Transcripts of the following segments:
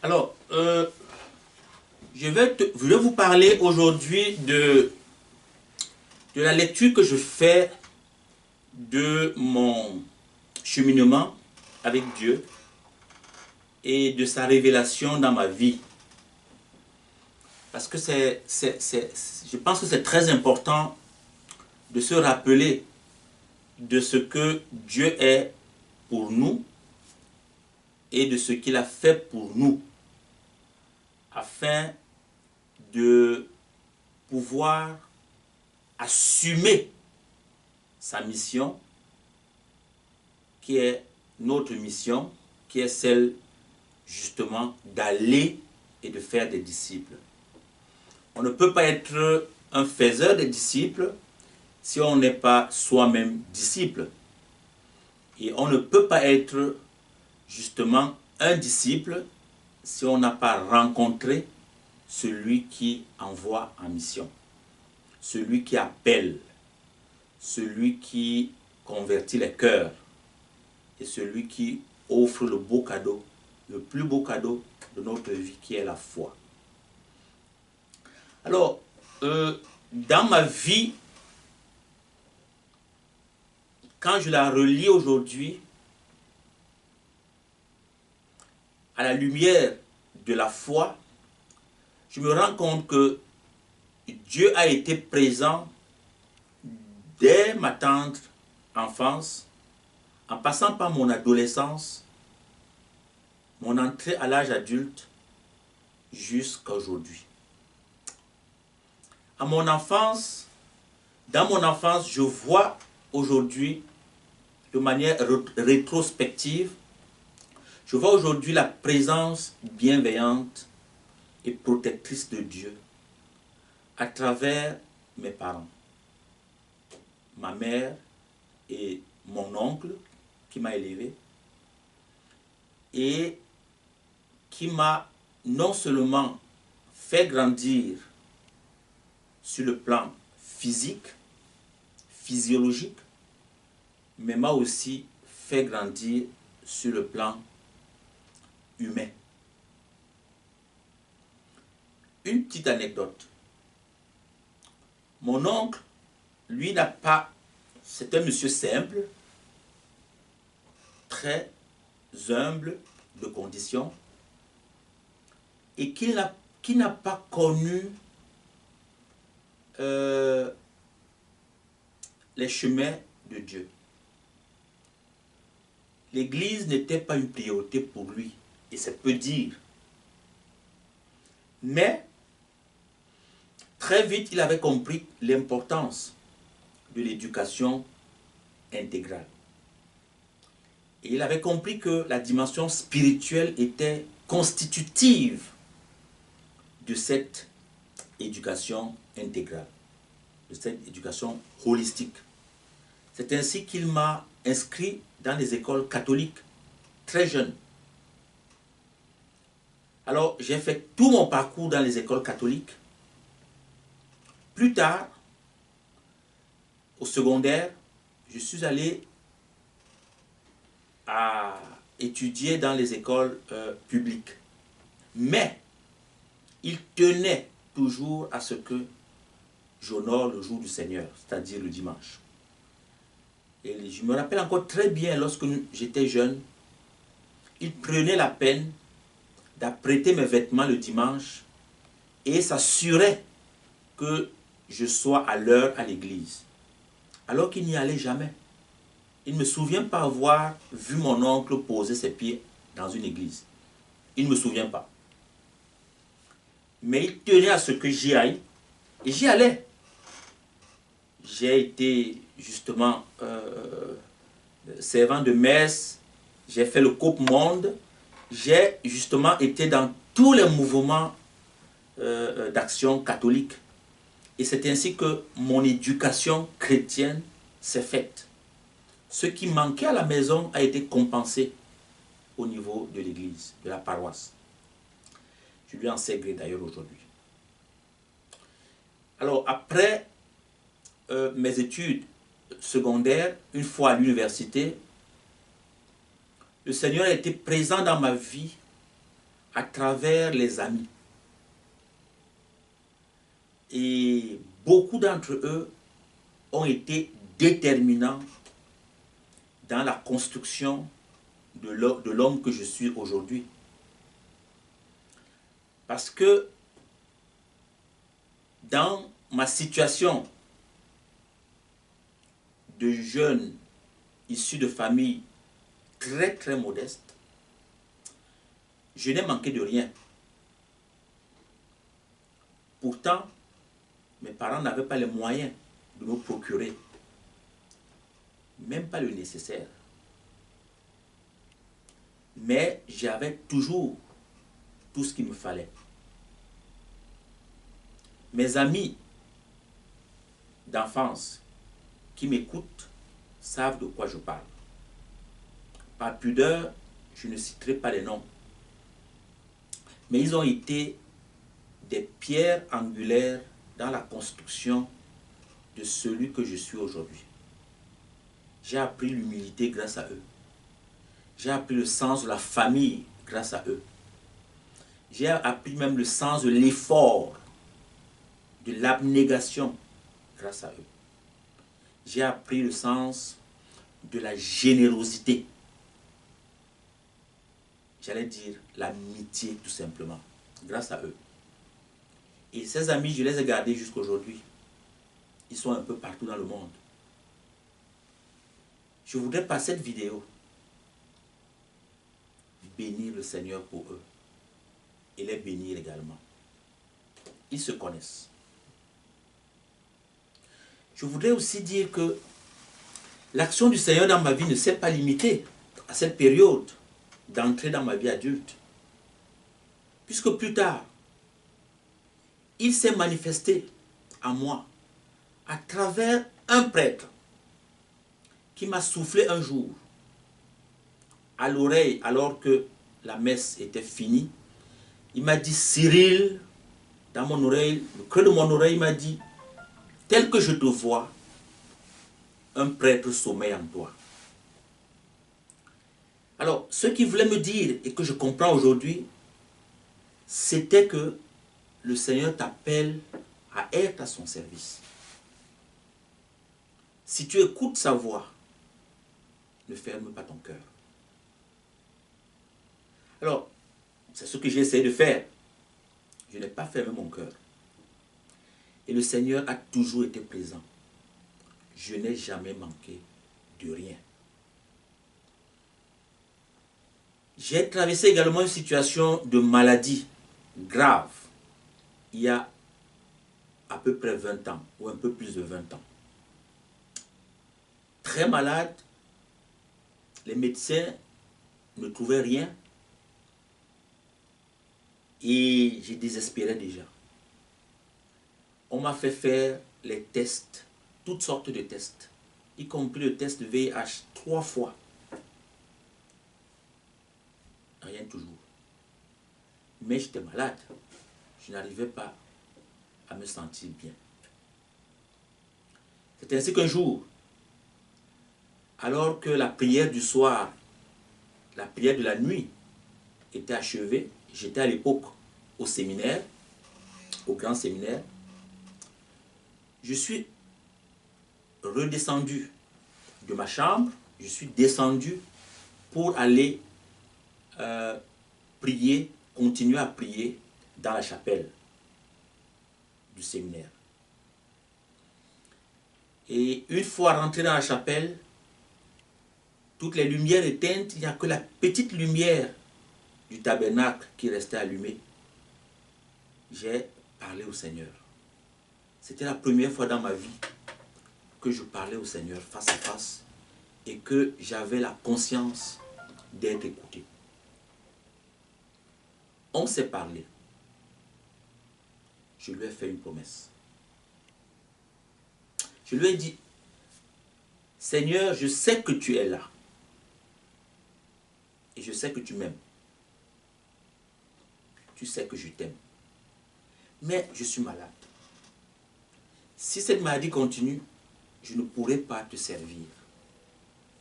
Alors, je vais vous parler aujourd'hui de la lecture que je fais de mon cheminement avec Dieu et de sa révélation dans ma vie. Parce que je pense que c'est très important de se rappeler de ce que Dieu est pour nous et de ce qu'il a fait pour nous, afin de pouvoir assumer sa mission, qui est notre mission, qui est celle justement d'aller et de faire des disciples. On ne peut pas être un faiseur de disciples si on n'est pas soi-même disciple. Et on ne peut pas être justement un disciple si on n'a pas rencontré celui qui envoie en mission, celui qui appelle, celui qui convertit les cœurs et celui qui offre le beau cadeau, le plus beau cadeau de notre vie, qui est la foi. Alors, dans ma vie, quand je la relis aujourd'hui, à la lumière de la foi, je me rends compte que Dieu a été présent dès ma tendre enfance, en passant par mon adolescence, mon entrée à l'âge adulte, jusqu'à aujourd'hui. Dans mon enfance, je vois aujourd'hui, de manière rétrospective, je vois aujourd'hui la présence bienveillante et protectrice de Dieu à travers mes parents, ma mère et mon oncle qui m'a élevé et qui m'a non seulement fait grandir sur le plan physique, physiologique, mais m'a aussi fait grandir sur le plan humain. Une petite anecdote. Mon oncle, lui, n'a pas... C'est un monsieur simple, très humble de condition, et qui n'a pas connu les chemins de Dieu. L'église n'était pas une priorité pour lui, et c'est peu dire. Mais, très vite, il avait compris l'importance de l'éducation intégrale. Et il avait compris que la dimension spirituelle était constitutive de cette éducation intégrale, de cette éducation holistique. C'est ainsi qu'il m'a inscrit dans les écoles catholiques très jeune. Alors, j'ai fait tout mon parcours dans les écoles catholiques. Plus tard, au secondaire, je suis allé à étudier dans les écoles publiques. Mais, il tenait toujours à ce que j'honore le jour du Seigneur, c'est-à-dire le dimanche. Et je me rappelle encore très bien, lorsque j'étais jeune, il prenait la peine d'apprêter mes vêtements le dimanche et s'assurait que je sois à l'heure à l'église. Alors qu'il n'y allait jamais. Il ne me souvient pas avoir vu mon oncle poser ses pieds dans une église. Il ne me souvient pas. Mais il tenait à ce que j'y aille. Et j'y allais. J'ai été justement servant de messe. J'ai fait le Coupe Monde. J'ai justement été dans tous les mouvements d'action catholique. Et c'est ainsi que mon éducation chrétienne s'est faite. Ce qui manquait à la maison a été compensé au niveau de l'église, de la paroisse. Je lui en sais gré d'ailleurs aujourd'hui. Alors après mes études secondaires, une fois à l'université, le Seigneur a été présent dans ma vie à travers les amis. Et beaucoup d'entre eux ont été déterminants dans la construction de l'homme que je suis aujourd'hui. Parce que dans ma situation de jeune issu de famille très très modeste, je n'ai manqué de rien. Pourtant, mes parents n'avaient pas les moyens de me procurer, même pas le nécessaire. Mais j'avais toujours tout ce qu'il me fallait. Mes amis d'enfance qui m'écoutent savent de quoi je parle. Par pudeur, je ne citerai pas les noms. Mais ils ont été des pierres angulaires dans la construction de celui que je suis aujourd'hui. J'ai appris l'humilité grâce à eux. J'ai appris le sens de la famille grâce à eux. J'ai appris même le sens de l'effort, de l'abnégation grâce à eux. J'ai appris le sens de la générosité. J'allais dire l'amitié tout simplement, grâce à eux. Et ces amis, je les ai gardés jusqu'à aujourd'hui. Ils sont un peu partout dans le monde. Je voudrais par cette vidéo bénir le Seigneur pour eux et les bénir également. Ils se connaissent. Je voudrais aussi dire que l'action du Seigneur dans ma vie ne s'est pas limitée à cette période d'entrée dans ma vie adulte. Puisque plus tard, il s'est manifesté à moi à travers un prêtre qui m'a soufflé un jour à l'oreille alors que la messe était finie. Il m'a dit: Cyril, dans mon oreille, le creux de mon oreille, il m'a dit: tel que je te vois, un prêtre sommeille en toi. Alors, ce qu'il voulait me dire et que je comprends aujourd'hui, c'était que le Seigneur t'appelle à être à son service. Si tu écoutes sa voix, ne ferme pas ton cœur. Alors, c'est ce que j'ai essayé de faire. Je n'ai pas fermé mon cœur. Et le Seigneur a toujours été présent. Je n'ai jamais manqué de rien. J'ai traversé également une situation de maladie grave il y a à peu près 20 ans, ou un peu plus de 20 ans. Très malade, les médecins ne trouvaient rien et j'ai désespéré déjà. On m'a fait faire les tests, toutes sortes de tests, y compris le test de VIH 3 fois. Rien toujours. Mais j'étais malade. Je n'arrivais pas à me sentir bien. C'est ainsi qu'un jour, alors que la prière du soir, la prière de la nuit était achevée, j'étais à l'époque au séminaire, au grand séminaire, je suis redescendu de ma chambre, je suis descendu pour aller prier, continuer à prier dans la chapelle du séminaire. Et une fois rentré dans la chapelle, toutes les lumières éteintes, il n'y a que la petite lumière du tabernacle qui restait allumée. J'ai parlé au Seigneur. C'était la première fois dans ma vie que je parlais au Seigneur face à face et que j'avais la conscience d'être écouté. On s'est parlé. Je lui ai fait une promesse. Je lui ai dit: Seigneur, je sais que tu es là. Et je sais que tu m'aimes. Tu sais que je t'aime. Mais je suis malade. Si cette maladie continue, je ne pourrai pas te servir.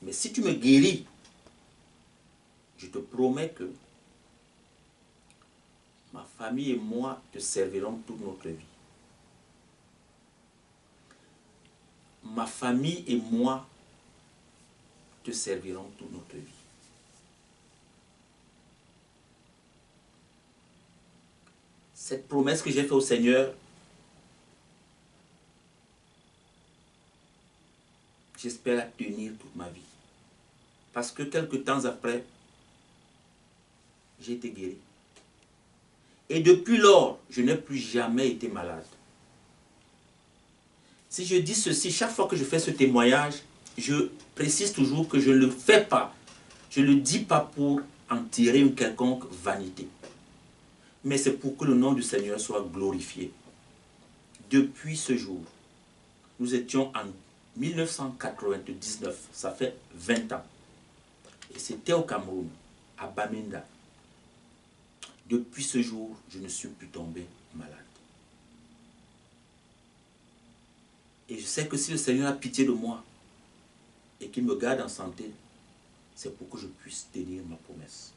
Mais si tu me guéris, je te promets que Ma famille et moi te servirons toute notre vie. Ma famille et moi te servirons toute notre vie. Cette promesse que j'ai faite au Seigneur, j'espère la tenir toute ma vie. Parce que quelques temps après, j'ai été guéri. Et depuis lors, je n'ai plus jamais été malade. Si je dis ceci, chaque fois que je fais ce témoignage, je précise toujours que je ne le fais pas. Je ne le dis pas pour en tirer une quelconque vanité. Mais c'est pour que le nom du Seigneur soit glorifié. Depuis ce jour, nous étions en 1999, ça fait 20 ans. Et c'était au Cameroun, à Bamenda. Depuis ce jour, je ne suis plus tombé malade. Et je sais que si le Seigneur a pitié de moi et qu'il me garde en santé, c'est pour que je puisse tenir ma promesse.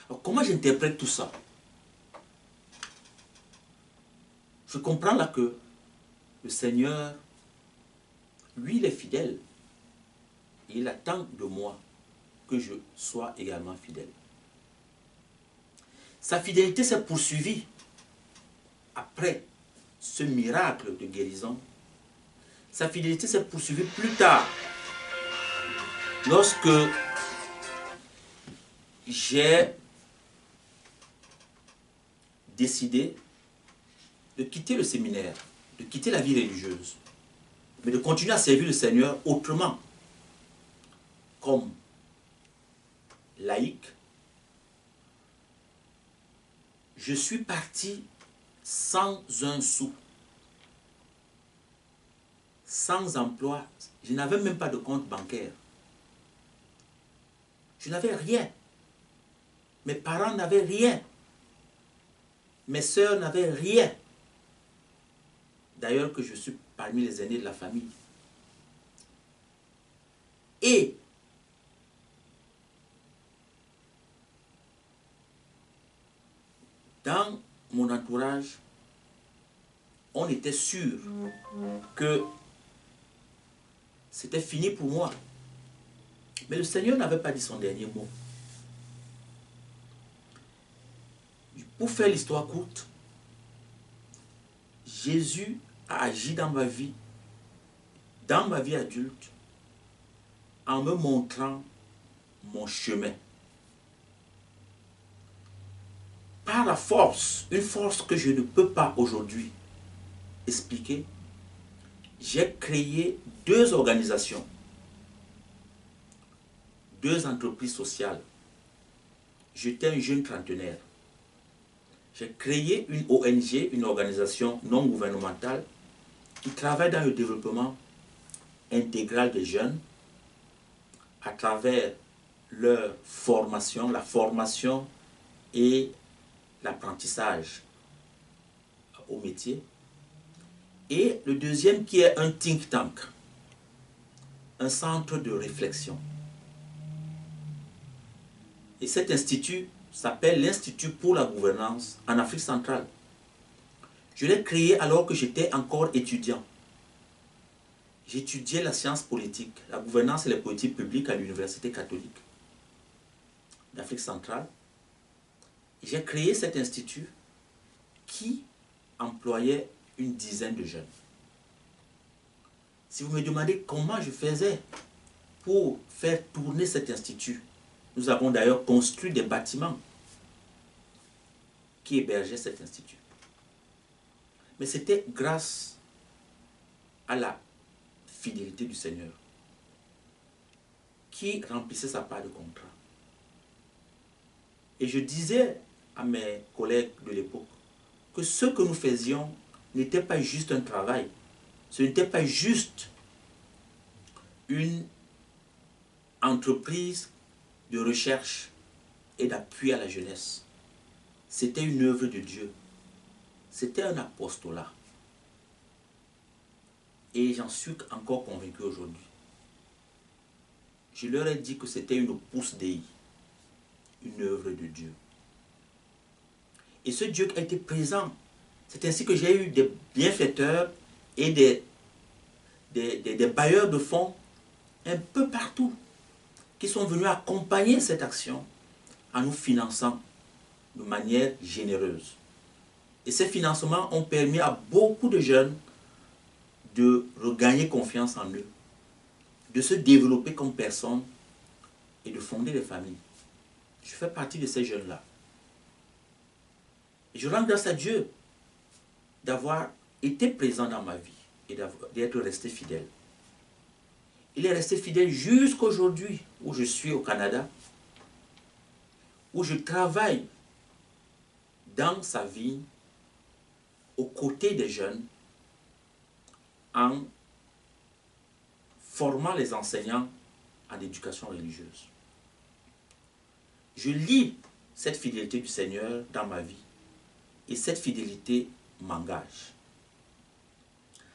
Alors comment j'interprète tout ça? Je comprends là que le Seigneur, lui, il est fidèle. Il attend de moi que je sois également fidèle. Sa fidélité s'est poursuivie après ce miracle de guérison. Sa fidélité s'est poursuivie plus tard, lorsque j'ai décidé de quitter le séminaire, de quitter la vie religieuse, mais de continuer à servir le Seigneur autrement, comme laïque. Je suis parti sans un sou, sans emploi. Je n'avais même pas de compte bancaire. Je n'avais rien. Mes parents n'avaient rien. Mes sœurs n'avaient rien. D'ailleurs que je suis parmi les aînés de la famille. Et dans mon entourage, on était sûr que c'était fini pour moi. Mais le Seigneur n'avait pas dit son dernier mot. Pour faire l'histoire courte, Jésus a agi dans ma vie adulte, en me montrant mon chemin. Par la force, une force que je ne peux pas aujourd'hui expliquer, j'ai créé 2 organisations, 2 entreprises sociales. J'étais un jeune trentenaire. J'ai créé une ONG, une organisation non gouvernementale, qui travaille dans le développement intégral des jeunes à travers leur formation, la formation et l'apprentissage au métier. Et le deuxième qui est un think tank, un centre de réflexion. Et cet institut s'appelle l'Institut pour la gouvernance en Afrique centrale. Je l'ai créé alors que j'étais encore étudiant. J'étudiais la science politique, la gouvernance et les politiques publiques à l'Université catholique d'Afrique centrale. J'ai créé cet institut qui employait une dizaine de jeunes. Si vous me demandez comment je faisais pour faire tourner cet institut, nous avons d'ailleurs construit des bâtiments qui hébergeaient cet institut. Mais c'était grâce à la fidélité du Seigneur qui remplissait sa part de contrat. Et je disais à mes collègues de l'époque que ce que nous faisions n'était pas juste un travail, ce n'était pas juste une entreprise de recherche et d'appui à la jeunesse. C'était une œuvre de Dieu. C'était un apostolat. Et j'en suis encore convaincu aujourd'hui. Je leur ai dit que c'était une pousse Dei. une œuvre de Dieu. Et ce Dieu a été présent. C'est ainsi que j'ai eu des bienfaiteurs et des bailleurs de fonds un peu partout qui sont venus accompagner cette action en nous finançant de manière généreuse. Et ces financements ont permis à beaucoup de jeunes de regagner confiance en eux, de se développer comme personne et de fonder des familles. Je fais partie de ces jeunes-là. Et je rends grâce à Dieu d'avoir été présent dans ma vie et d'être resté fidèle. Il est resté fidèle jusqu'aujourd'hui où je suis au Canada, où je travaille dans sa vie aux côtés des jeunes en formant les enseignants en éducation religieuse. Je lis cette fidélité du Seigneur dans ma vie et cette fidélité m'engage.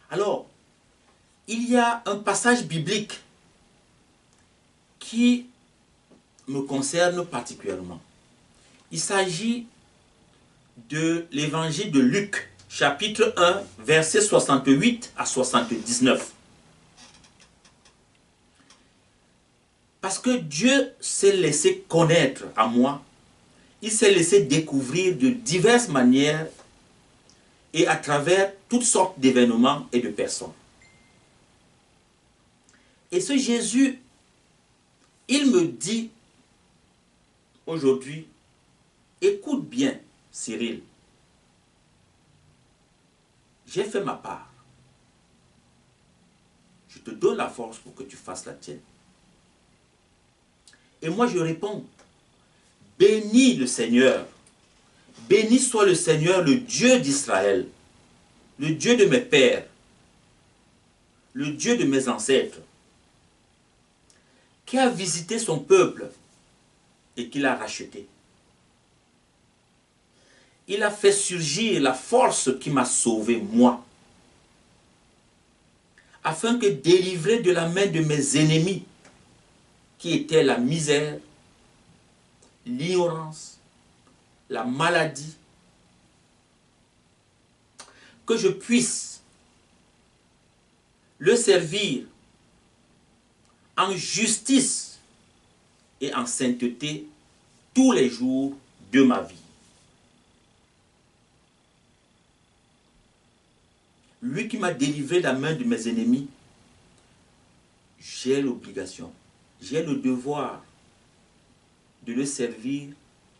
Alors, il y a un passage biblique qui me concerne particulièrement. Il s'agit de l'évangile de Luc, chapitre 1, versets 68 à 79. Parce que Dieu s'est laissé connaître à moi, il s'est laissé découvrir de diverses manières et à travers toutes sortes d'événements et de personnes. Et ce Jésus, il me dit aujourd'hui, écoute bien, Cyril, j'ai fait ma part. Je te donne la force pour que tu fasses la tienne. Et moi je réponds, bénis le Seigneur, béni soit le Seigneur, le Dieu d'Israël, le Dieu de mes pères, le Dieu de mes ancêtres, qui a visité son peuple et qui l'a racheté. Il a fait surgir la force qui m'a sauvé, moi, afin que délivré de la main de mes ennemis, qui étaient la misère, l'ignorance, la maladie, que je puisse le servir en justice et en sainteté tous les jours de ma vie. Lui qui m'a délivré de la main de mes ennemis, j'ai l'obligation, j'ai le devoir de le servir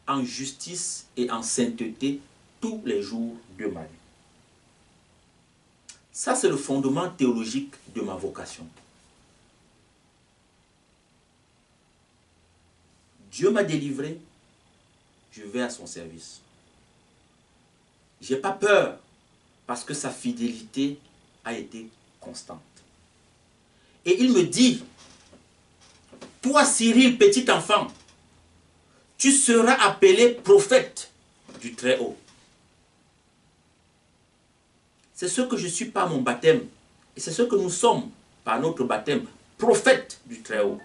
en justice et en sainteté tous les jours de ma vie. Ça, c'est le fondement théologique de ma vocation. Dieu m'a délivré, je vais à son service. Je n'ai pas peur parce que sa fidélité a été constante. Et il me dit, toi Cyril, petit enfant, tu seras appelé prophète du Très-Haut. C'est ce que je suis par mon baptême. Et c'est ce que nous sommes par notre baptême, prophète du Très-Haut.